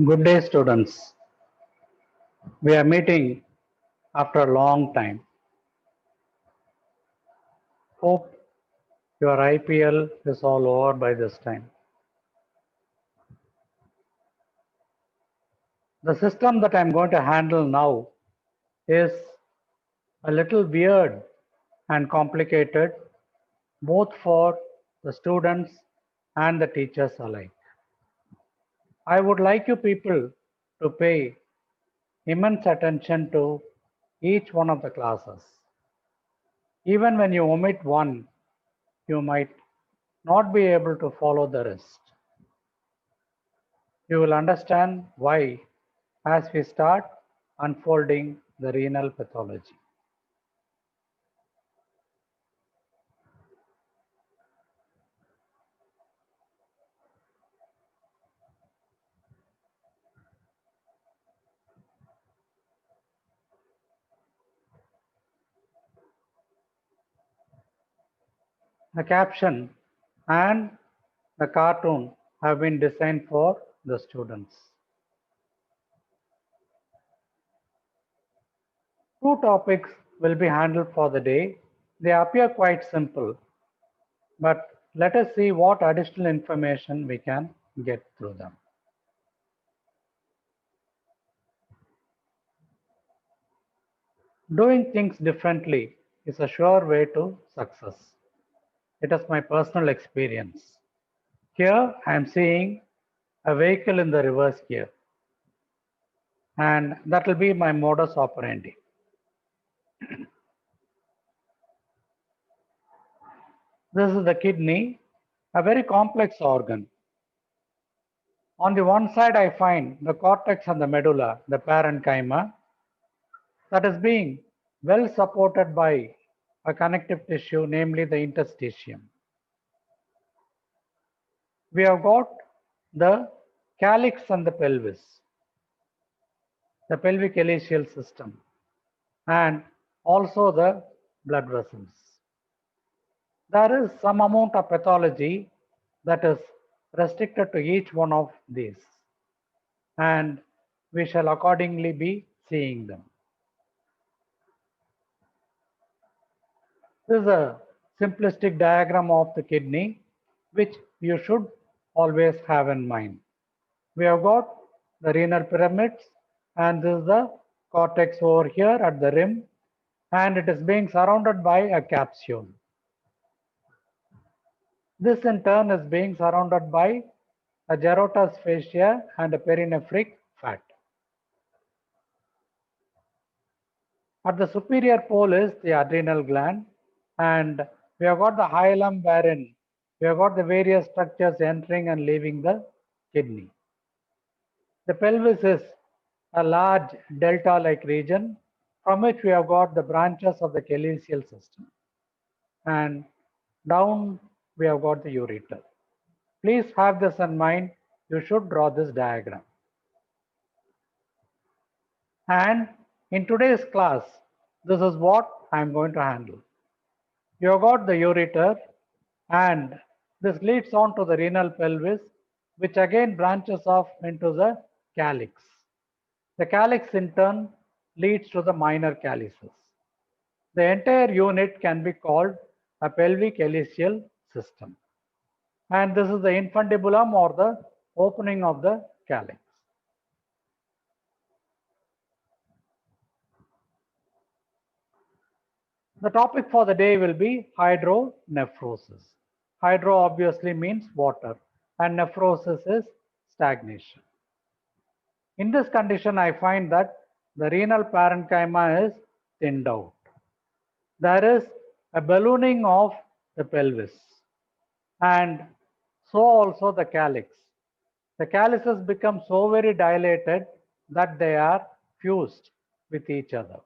Good day, students. We are meeting after a long time. Hope your IPL is all over by this time. The system that I'm going to handle now is a little weird and complicated, both for the students and the teachers alike. I would like you people to pay immense attention to each one of the classes. Even when you omit one, you might not be able to follow the rest. You will understand why as we start unfolding the renal pathology. The caption and the cartoon have been designed for the students. Two topics will be handled for the day. They appear quite simple, but let us see what additional information we can get through them. Doing things differently is a sure way to success. It is my personal experience. Here I am seeing a vehicle in the reverse gear, and that will be my modus operandi. This is the kidney, a very complex organ. On the one side, I find the cortex and the medulla, the parenchyma, that is being well supported by a connective tissue, namely the interstitium. We have got the calyx and the pelvis, the pelvic ileal system, and also the blood vessels. There is some amount of pathology that is restricted to each one of these, and we shall accordingly be seeing them. This is a simplistic diagram of the kidney, which you should always have in mind. We have got the renal pyramids, and this is the cortex over here at the rim, and it is being surrounded by a capsule. This in turn is being surrounded by a Gerota's fascia and a perinephric fat. At the superior pole is the adrenal gland, and we have got the hilum wherein we have got the various structures entering and leaving the kidney. The pelvis is a large delta-like region from which we have got the branches of the calyceal system, and down we have got the ureter. Please have this in mind. You should draw this diagram. And in today's class, this is what I am going to handle. You have got the ureter, and this leads on to the renal pelvis, which again branches off into the calyx. The calyx in turn leads to the minor calyces. The entire unit can be called a pelvic ileal system. And this is the infundibulum or the opening of the calyx. The topic for the day will be hydronephrosis. Hydro obviously means water, and nephrosis is stagnation. In this condition, I find that the renal parenchyma is thinned out. There is a ballooning of the pelvis, and so also the calyx. The calyces become so very dilated that they are fused with each other.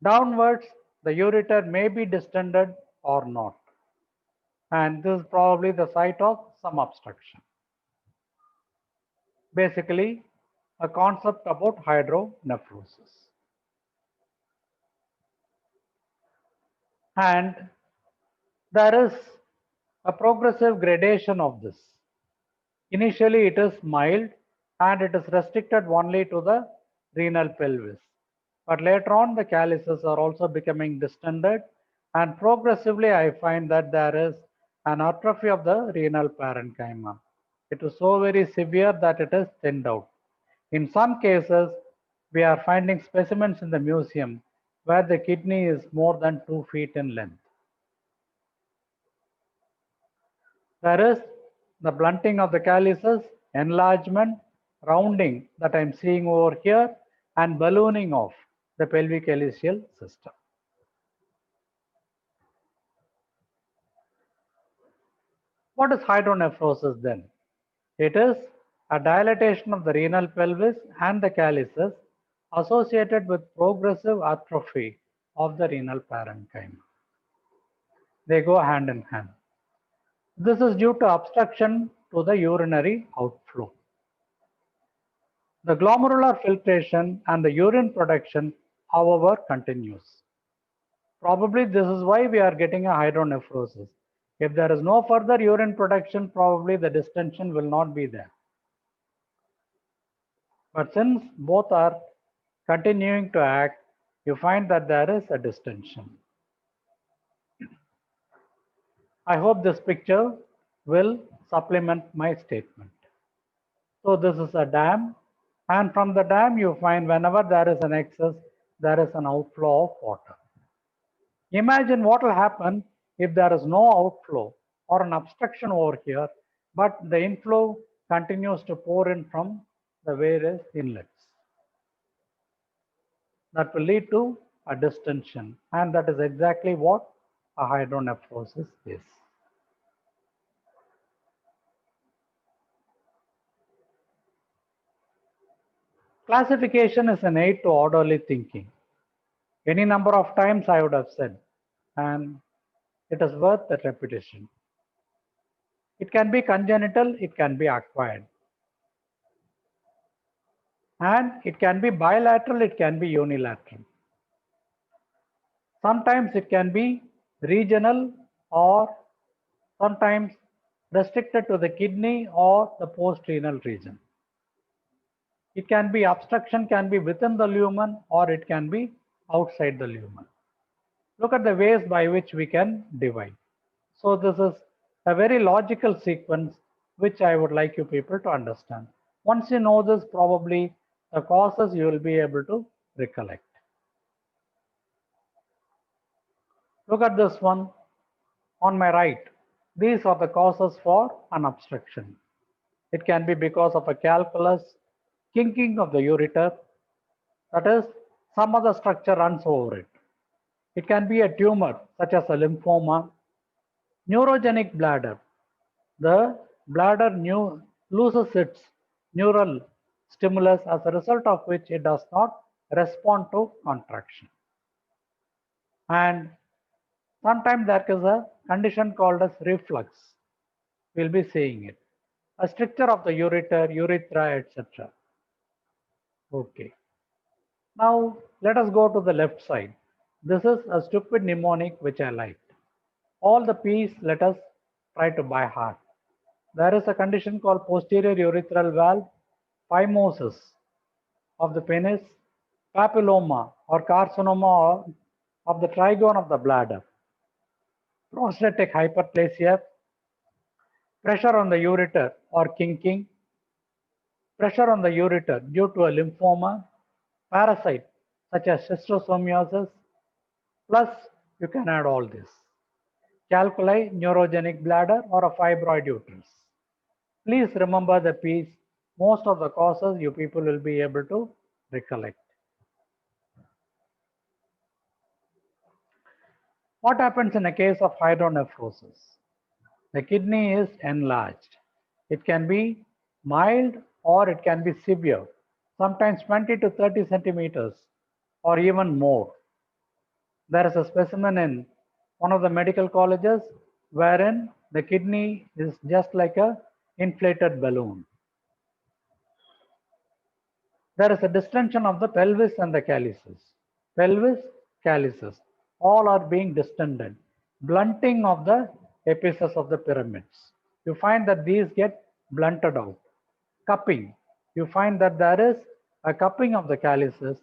Downwards, the ureter may be distended or not, and this is probably the site of some obstruction. Basically, a concept about hydronephrosis. And there is a progressive gradation of this. Initially, it is mild and it is restricted only to the renal pelvis. But later on, the calyces are also becoming distended, and progressively, I find that there is an atrophy of the renal parenchyma. It is so very severe that it is thinned out. In some cases, we are finding specimens in the museum where the kidney is more than 2 feet in length. There is the blunting of the calyces, enlargement, rounding that I'm seeing over here, and ballooning of the pelvic calyceal system. What is hydronephrosis then? It is a dilatation of the renal pelvis and the calyces associated with progressive atrophy of the renal parenchyma. They go hand in hand. This is due to obstruction to the urinary outflow. The glomerular filtration and the urine production, however, continues. Probably this is why we are getting a hydronephrosis. If there is no further urine production, probably the distension will not be there. But since both are continuing to act, you find that there is a distension. I hope this picture will supplement my statement. So this is a dam, and from the dam you find whenever there is an excess, there is an outflow of water. Imagine what will happen if there is no outflow or an obstruction over here, but the inflow continues to pour in from the various inlets. That will lead to a distension, and that is exactly what a hydronephrosis is. Classification is an aid to orderly thinking. Any number of times I would have said, and it is worth the repetition. It can be congenital, it can be acquired. And it can be bilateral, it can be unilateral. Sometimes it can be regional or sometimes restricted to the kidney or the postrenal region. It can be obstruction, can be within the lumen or it can be outside the lumen. Look at the ways by which we can divide. So this is a very logical sequence which I would like you people to understand. Once you know this, probably the causes you will be able to recollect. Look at this one on my right. These are the causes for an obstruction. It can be because of a calculus, kinking of the ureter, that is, some other structure runs over it. It can be a tumor such as a lymphoma, neurogenic bladder. The bladder loses its neural stimulus as a result of which it does not respond to contraction. And sometimes there is a condition called as reflux. We'll be seeing it. A stricture of the ureter, urethra, etc. Okay. Now let us go to the left side. This is a stupid mnemonic which I liked. All the P's let us try to by heart. There is a condition called posterior urethral valve, phimosis of the penis, papilloma or carcinoma of the trigone of the bladder, prostatic hyperplasia, pressure on the ureter or kinking, pressure on the ureter due to a lymphoma, parasite such as schistosomiasis, plus you can add all this. Calculi, neurogenic bladder or a fibroid uterus. Please remember the P's. Most of the causes you people will be able to recollect. What happens in a case of hydronephrosis? The kidney is enlarged. It can be mild or it can be severe, sometimes 20 to 30 centimeters or even more. There is a specimen in one of the medical colleges wherein the kidney is just like a inflated balloon. There is a distension of the pelvis and the calyces. Pelvis, calyces, all are being distended. Blunting of the apices of the pyramids. You find that these get blunted out. Cupping. You find that there is a cupping of the calyces,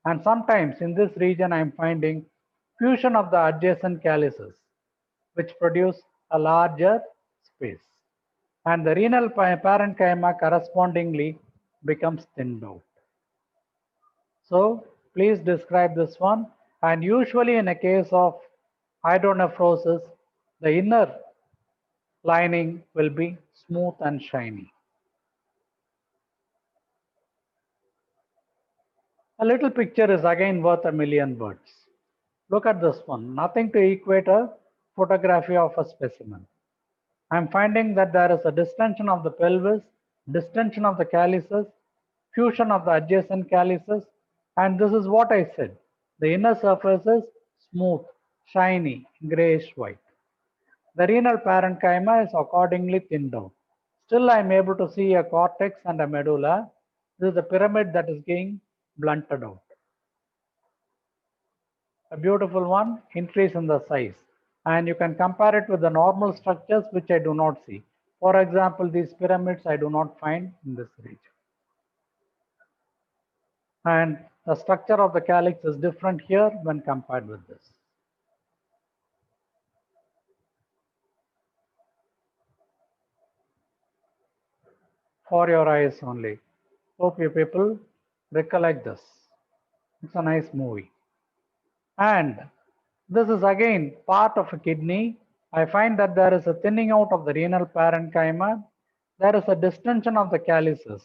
and sometimes in this region I am finding fusion of the adjacent calyces, which produce a larger space. And the renal parenchyma correspondingly becomes thinned out. So please describe this one. And usually in a case of hydronephrosis, the inner lining will be smooth and shiny. A little picture is again worth a million words. Look at this one, nothing to equate a photography of a specimen. I'm finding that there is a distension of the pelvis, distension of the calyces, fusion of the adjacent calyces, and this is what I said. The inner surface is smooth, shiny, grayish white. The renal parenchyma is accordingly thinned out. Still, I am able to see a cortex and a medulla. This is the pyramid that is getting blunted out. A beautiful one, increase in the size. And you can compare it with the normal structures which I do not see. For example, these pyramids I do not find in this region. And the structure of the calyx is different here when compared with this. For your eyes only. Hope you people recollect this. It's a nice movie. And this is again part of a kidney. I find that there is a thinning out of the renal parenchyma. There is a distension of the calyces.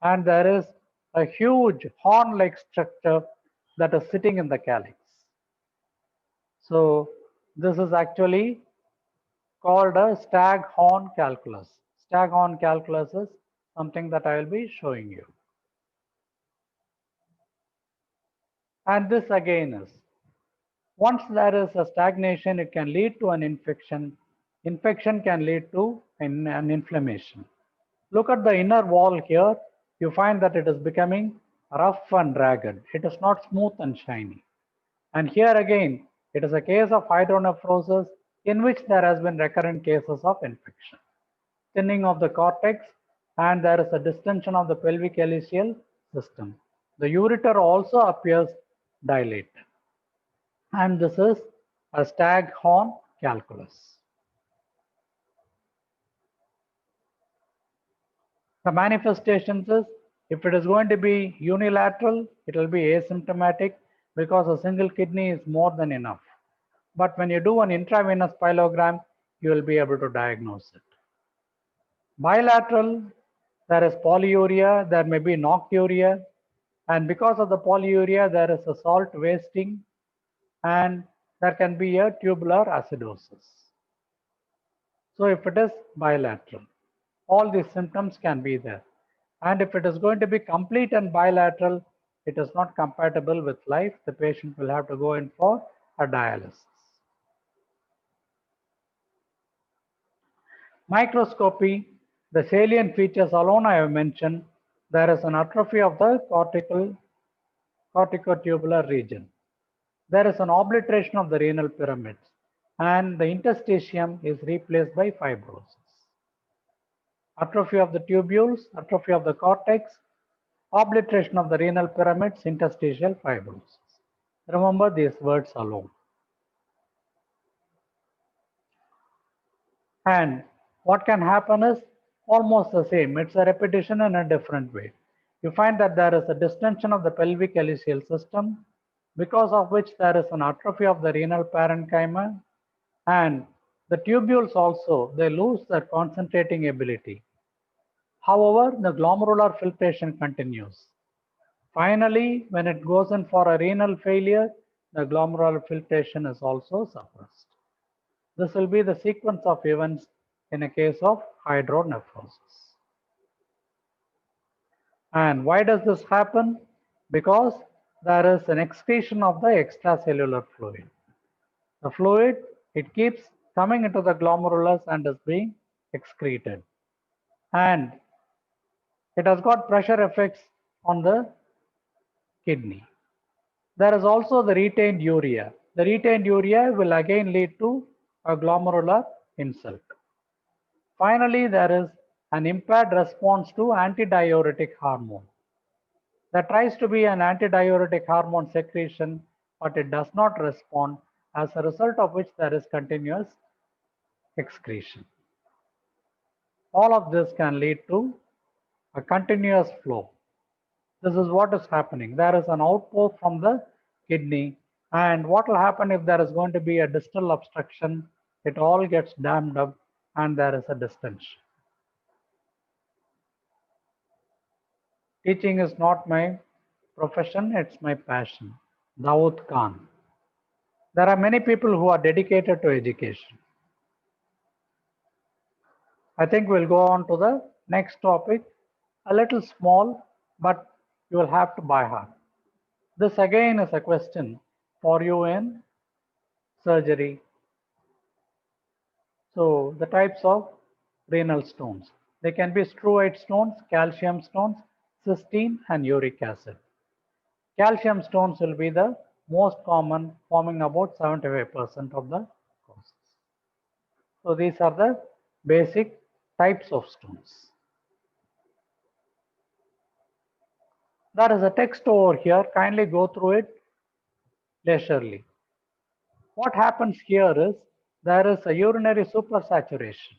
And there is a huge horn-like structure that is sitting in the calyx. So this is actually called a Staghorn calculus. Staghorn calculus is something that I will be showing you. And this again is, once there is a stagnation, it can lead to an infection. Infection can lead to an inflammation. Look at the inner wall here. You find that it is becoming rough and ragged. It is not smooth and shiny. And here again, it is a case of hydronephrosis in which there has been recurrent cases of infection. Thinning of the cortex, and there is a distension of the pelvic calyceal system. The ureter also appears dilate. And this is a Staghorn calculus. The manifestations is, if it is going to be unilateral, it will be asymptomatic because a single kidney is more than enough. But when you do an intravenous pyelogram, you will be able to diagnose it. Bilateral, there is polyuria, there may be nocturia, and because of the polyuria, there is a salt wasting, and there can be a tubular acidosis. So if it is bilateral, all these symptoms can be there. And if it is going to be complete and bilateral, it is not compatible with life. The patient will have to go in for a dialysis. Microscopy, the salient features alone I have mentioned. There is an atrophy of the corticotubular region. There is an obliteration of the renal pyramids, and the interstitium is replaced by fibrosis. Atrophy of the tubules, atrophy of the cortex, obliteration of the renal pyramids, interstitial fibrosis. Remember these words alone. And what can happen is almost the same. It's a repetition in a different way. You find that there is a distension of the pelvic calyceal system, because of which there is an atrophy of the renal parenchyma, and the tubules also, they lose their concentrating ability. However, the glomerular filtration continues. Finally, when it goes in for a renal failure, the glomerular filtration is also suppressed. This will be the sequence of events in a case of hydronephrosis. And why does this happen? Because there is an excretion of the extracellular fluid. The fluid, it keeps coming into the glomerulus and is being excreted. And it has got pressure effects on the kidney. There is also the retained urea. The retained urea will again lead to a glomerular insult. Finally, there is an impaired response to antidiuretic hormone. There tries to be an antidiuretic hormone secretion, but it does not respond, as a result of which there is continuous excretion. All of this can lead to a continuous flow. This is what is happening. There is an outflow from the kidney, and what will happen if there is going to be a distal obstruction? It all gets dammed up and there is a distension. Teaching is not my profession, it's my passion. Dawood Khan. There are many people who are dedicated to education. I think we'll go on to the next topic, a little small, but you will have to by heart. This again is a question for you in surgery. So the types of renal stones. They can be struvite stones, calcium stones, cystine, and uric acid. Calcium stones will be the most common, forming about 75% of the causes. So these are the basic types of stones. There is a text over here. Kindly go through it leisurely. What happens here is there is a urinary supersaturation.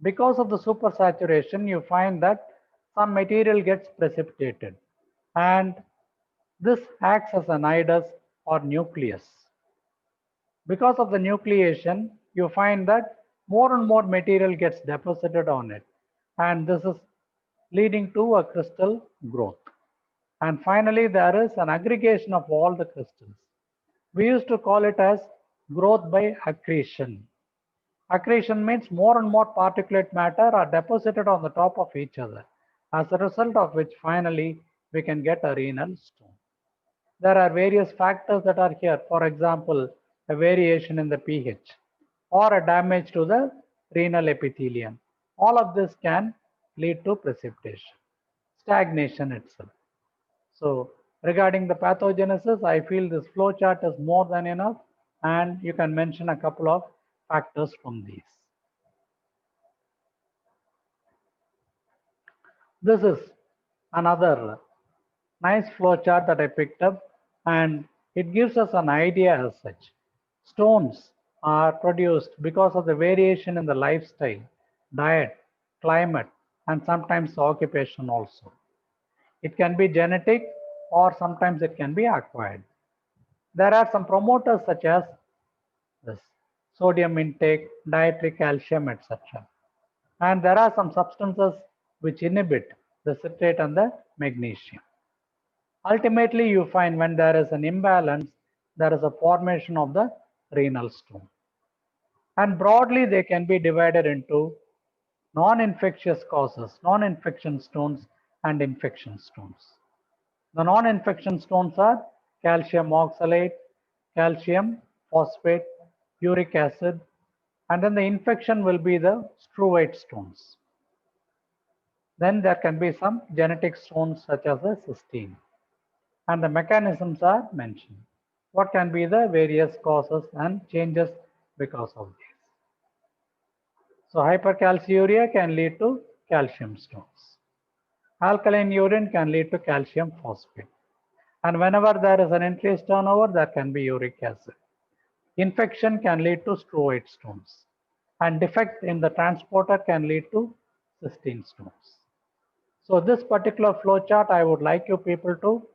Because of the supersaturation, you find that some material gets precipitated, and this acts as a nidus or nucleus. Because of the nucleation, you find that more and more material gets deposited on it, and this is leading to a crystal growth. And finally, there is an aggregation of all the crystals. We used to call it as growth by accretion. Accretion means more and more particulate matter are deposited on the top of each other, as a result of which finally we can get a renal stone. There are various factors that are here. For example, a variation in the pH or a damage to the renal epithelium. All of this can lead to precipitation, stagnation itself. So regarding the pathogenesis, I feel this flow chart is more than enough, and you can mention a couple of factors from these. This is another nice flow chart that I picked up, and it gives us an idea as such. Stones are produced because of the variation in the lifestyle, diet, climate, and sometimes occupation also. It can be genetic or sometimes it can be acquired. There are some promoters such as this sodium intake, dietary calcium, etc. And there are some substances which inhibit the citrate and the magnesium. Ultimately, you find when there is an imbalance, there is a formation of the renal stone. And broadly, they can be divided into non-infectious causes, non-infection stones, and infection stones. The non-infection stones are calcium oxalate, calcium phosphate, uric acid, and then the infection will be the struvite stones. Then there can be some genetic stones such as the cystine. And the mechanisms are mentioned. What can be the various causes and changes because of these? So hypercalciuria can lead to calcium stones. Alkaline urine can lead to calcium phosphate. And whenever there is an increased turnover, there can be uric acid. Infection can lead to struvite stones. And defect in the transporter can lead to cystine stones. So this particular flow chart, I would like you people to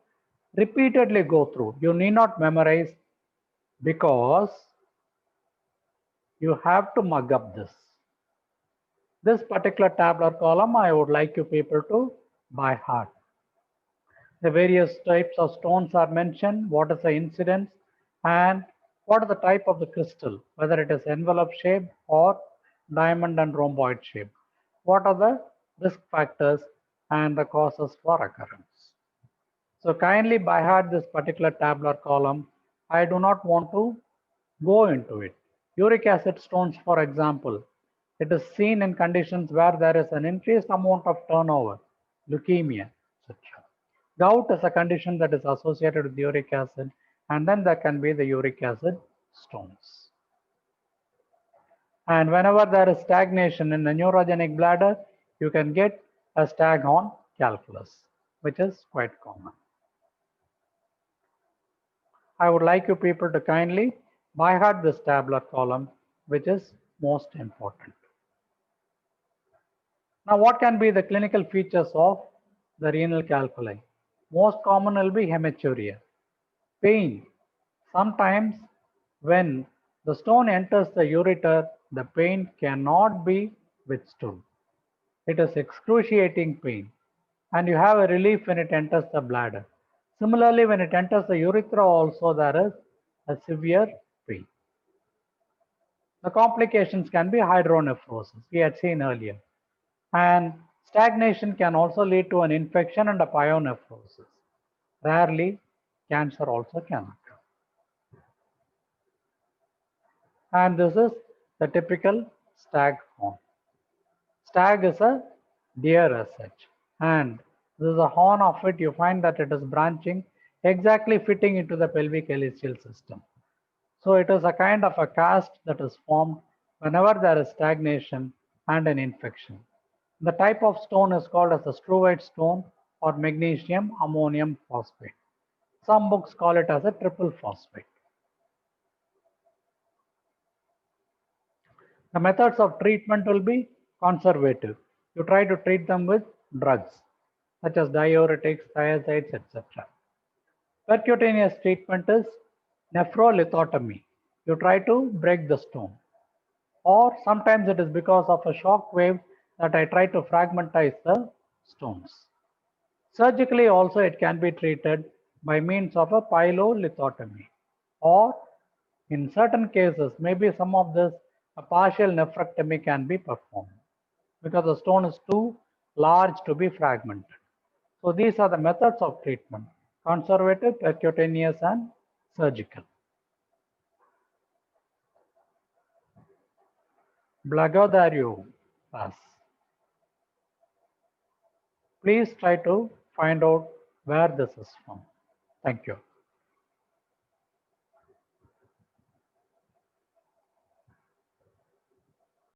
repeatedly go through. You need not memorize because you have to mug up this. This particular tabular column, I would like you people to by heart. The various types of stones are mentioned, what is the incidence, and what is the type of the crystal, whether it is envelope shape or diamond and rhomboid shape. What are the risk factors and the causes for occurrence. So kindly by heart this particular tabular column. I do not want to go into it. Uric acid stones, for example, it is seen in conditions where there is an increased amount of turnover, leukemia, etc. Gout is a condition that is associated with uric acid, and then there can be the uric acid stones. And whenever there is stagnation in the neurogenic bladder, you can get a Staghorn calculus, which is quite common. I would like you people to kindly by heart this tabular column, which is most important. Now, what can be the clinical features of the renal calculi? Most common will be hematuria, pain. Sometimes when the stone enters the ureter, the pain cannot be withstood. It is excruciating pain, and you have a relief when it enters the bladder. Similarly, when it enters the urethra also, there is a severe pain. The complications can be hydronephrosis, we had seen earlier. And stagnation can also lead to an infection and a pyonephrosis. Rarely, cancer also can occur. And this is the typical Staghorn. Stag is a deer as such. And this is a horn of it. You find that it is branching, exactly fitting into the pelvic ileal system. So it is a kind of a cast that is formed whenever there is stagnation and an infection. The type of stone is called as a struvite stone or magnesium ammonium phosphate. Some books call it as a triple phosphate. The methods of treatment will be conservative. You try to treat them with drugs such as diuretics, thiazides, etc. Percutaneous treatment is nephrolithotomy. You try to break the stone. Or sometimes it is because of a shock wave that I try to fragmentize the stones. Surgically also it can be treated by means of a pyelolithotomy, or in certain cases maybe some of this a partial nephrectomy can be performed because the stone is too large to be fragmented. So these are the methods of treatment: conservative, percutaneous and surgical. Blagodario pass. Please try to find out where this is from. Thank you.